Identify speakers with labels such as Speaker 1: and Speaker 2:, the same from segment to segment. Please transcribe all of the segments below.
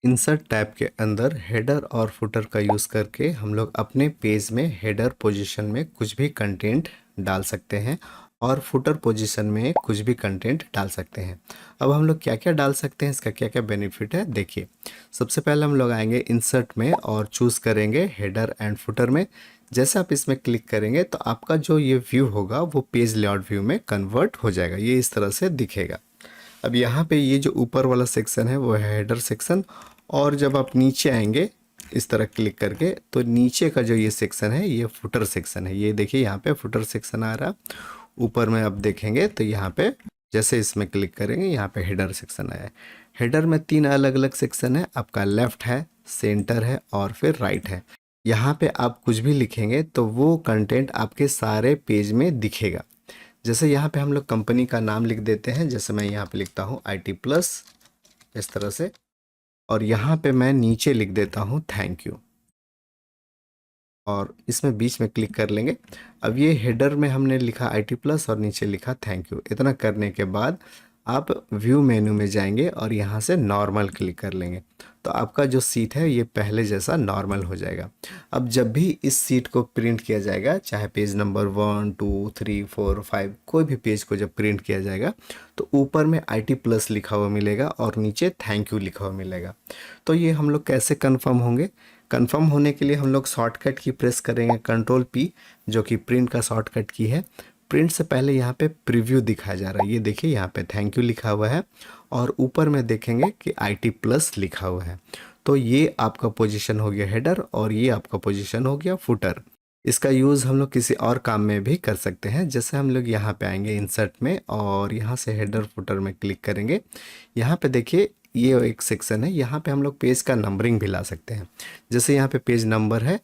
Speaker 1: Insert tab के अंदर header और फुटर का यूज़ करके हम लोग अपने पेज में हेडर पोजीशन में कुछ भी कंटेंट डाल सकते हैं और फुटर पोजीशन में कुछ भी कंटेंट डाल सकते हैं। अब हम लोग क्या क्या डाल सकते हैं, इसका क्या क्या बेनिफिट है देखिए। सबसे पहले हम लोग आएंगे इंसर्ट में और चूज़ करेंगे हेडर एंड फुटर में। जैसे आप इसमें क्लिक करेंगे तो आपका जो ये व्यू होगा वो पेज लेआउट व्यू में कन्वर्ट हो जाएगा, ये इस तरह से दिखेगा। अब यहाँ पे ये जो ऊपर वाला सेक्शन है वो है हेडर सेक्शन, और जब आप नीचे आएंगे इस तरह क्लिक करके तो नीचे का जो ये सेक्शन है ये फुटर सेक्शन है। ये देखिए यहाँ पे फुटर सेक्शन आ रहा। ऊपर में आप देखेंगे तो यहाँ पे जैसे इसमें क्लिक करेंगे यहाँ पे हेडर सेक्शन आया है। हेडर में 3 अलग अलग सेक्शन है, आपका लेफ्ट है, सेंटर है और फिर राइट है। यहाँ पे आप कुछ भी लिखेंगे तो वो कंटेंट आपके सारे पेज में दिखेगा। जैसे यहाँ पे हम लोग कंपनी का नाम लिख देते हैं, जैसे मैं यहाँ पे लिखता हूँ IT प्लस इस तरह से, और यहाँ पे मैं नीचे लिख देता हूँ थैंक यू, और इसमें बीच में क्लिक कर लेंगे। अब ये हेडर में हमने लिखा IT प्लस और नीचे लिखा थैंक यू। इतना करने के बाद आप व्यू मेनू में जाएंगे और यहाँ से नॉर्मल क्लिक कर लेंगे तो आपका जो सीट है ये पहले जैसा नॉर्मल हो जाएगा। अब जब भी इस सीट को प्रिंट किया जाएगा, चाहे पेज नंबर 1 2 3 4 5 कोई भी पेज को जब प्रिंट किया जाएगा तो ऊपर में IT प्लस लिखा हुआ मिलेगा और नीचे थैंक यू लिखा हुआ मिलेगा। तो ये हम लोग कैसे कन्फर्म होंगे? कन्फर्म होने के लिए हम लोग शॉर्टकट की प्रेस करेंगे Ctrl+P, जो कि प्रिंट का शॉर्टकट की है। प्रिंट से पहले यहाँ पे प्रीव्यू दिखाया जा रहा है, ये देखिए यहाँ पे थैंक यू लिखा हुआ है और ऊपर में देखेंगे कि IT प्लस लिखा हुआ है। तो ये आपका पोजीशन हो गया हेडर और ये आपका पोजीशन हो गया फुटर। इसका यूज़ हम लोग किसी और काम में भी कर सकते हैं। जैसे हम लोग यहाँ पे आएंगे इंसर्ट में और यहाँ से हेडर फुटर में क्लिक करेंगे। यहाँ पे देखिए ये एक सेक्शन है, यहाँ पे हम लोग पेज का नंबरिंग भी ला सकते हैं। जैसे यहाँ पे पेज नंबर है,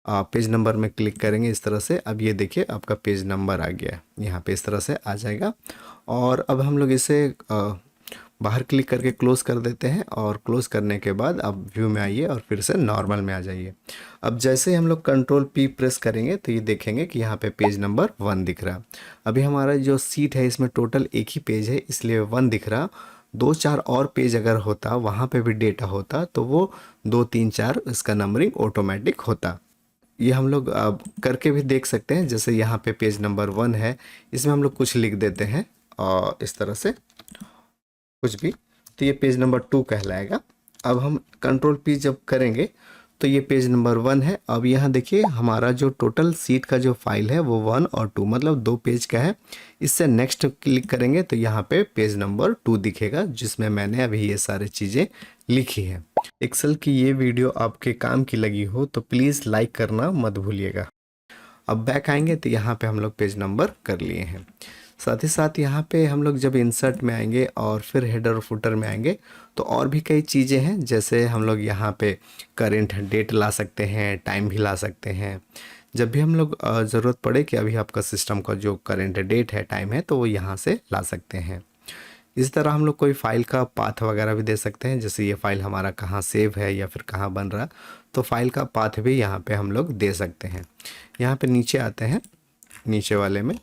Speaker 1: पेज नंबर में क्लिक करेंगे इस तरह से। अब ये देखिए आपका पेज नंबर आ गया है, यहाँ पे इस तरह से आ जाएगा। और अब हम लोग इसे बाहर क्लिक करके क्लोज़ कर देते हैं और क्लोज़ करने के बाद आप व्यू में आइए और फिर से नॉर्मल में आ जाइए। अब जैसे ही हम लोग Ctrl+P प्रेस करेंगे तो ये देखेंगे कि यहाँ पे पेज नंबर 1 दिख रहा। अभी हमारा जो सीट है इसमें टोटल एक ही पेज है इसलिए 1 दिख रहा। 2-4 और पेज अगर होता, वहाँ पे भी डेटा होता तो वो 2-3-4 इसका नंबरिंग ऑटोमेटिक होता। ये हम लोग करके भी देख सकते हैं। जैसे यहाँ पे पेज नंबर 1 है, इसमें हम लोग कुछ लिख देते हैं और इस तरह से कुछ भी, तो ये पेज नंबर 2 कहलाएगा। अब हम Ctrl+P जब करेंगे तो ये पेज नंबर 1 है। अब यहाँ देखिए हमारा जो टोटल सीट का जो फाइल है वो 1 और 2 मतलब 2 पेज का है। इससे नेक्स्ट क्लिक करेंगे तो यहाँ पे पेज नंबर 2 दिखेगा जिसमें मैंने अभी ये सारी चीज़ें लिखी हैं। एक्सेल की ये वीडियो आपके काम की लगी हो तो प्लीज़ लाइक करना मत भूलिएगा। अब बैक आएंगे तो यहाँ पे हम लोग पेज नंबर कर लिए हैं। साथ ही साथ यहाँ पे हम लोग जब इंसर्ट में आएंगे और फिर हेडर और फुटर में आएंगे तो और भी कई चीज़ें हैं। जैसे हम लोग यहाँ पे करेंट डेट ला सकते हैं, टाइम भी ला सकते हैं। जब भी हम लोग ज़रूरत पड़े कि अभी आपका सिस्टम का जो करेंट डेट है, टाइम है, तो वो यहाँ से ला सकते हैं। इस तरह हम लोग कोई फ़ाइल का पाथ वगैरह भी दे सकते हैं। जैसे ये फ़ाइल हमारा कहाँ सेव है या फिर कहाँ बन रहा, तो फाइल का पाथ भी यहाँ पे हम लोग दे सकते हैं। यहाँ पे नीचे आते हैं, नीचे वाले में,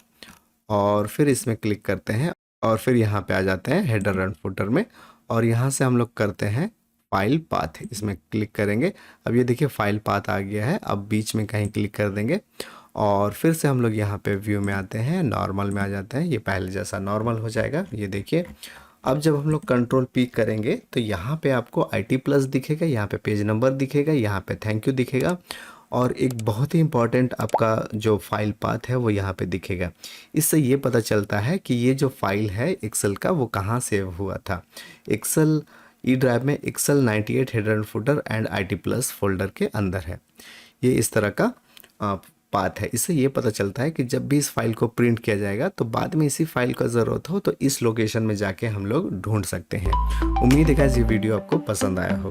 Speaker 1: और फिर इसमें क्लिक करते हैं और फिर यहाँ पे आ जाते हैं हेडर एंड फुटर में और यहाँ से हम लोग करते हैं फाइल पाथ, इसमें क्लिक करेंगे। अब ये देखिए फाइल पाथ आ गया है। अब बीच में कहीं क्लिक कर देंगे और फिर से हम लोग यहाँ पे व्यू में आते हैं, नॉर्मल में आ जाते हैं। ये पहले जैसा नॉर्मल हो जाएगा, ये देखिए। अब जब हम लोग Ctrl+P करेंगे तो यहाँ पे आपको IT प्लस दिखेगा, यहाँ पे पेज नंबर दिखेगा, यहाँ पे थैंक यू दिखेगा और एक बहुत ही इम्पॉर्टेंट आपका जो फाइल पाथ है वो यहाँ पे दिखेगा। इससे ये पता चलता है कि ये जो फाइल है एक्सेल का वो कहाँ सेव हुआ था। एक्सेल ई ड्राइव में Excel 98 header and footer and IT plus folder के अंदर है। ये इस तरह का पाथ है। इससे ये पता चलता है कि जब भी इस फाइल को प्रिंट किया जाएगा तो बाद में इसी फाइल का ज़रूरत हो तो इस लोकेशन में जाके हम लोग ढूंढ सकते हैं। उम्मीद है कि ये वीडियो आपको पसंद आया होगा।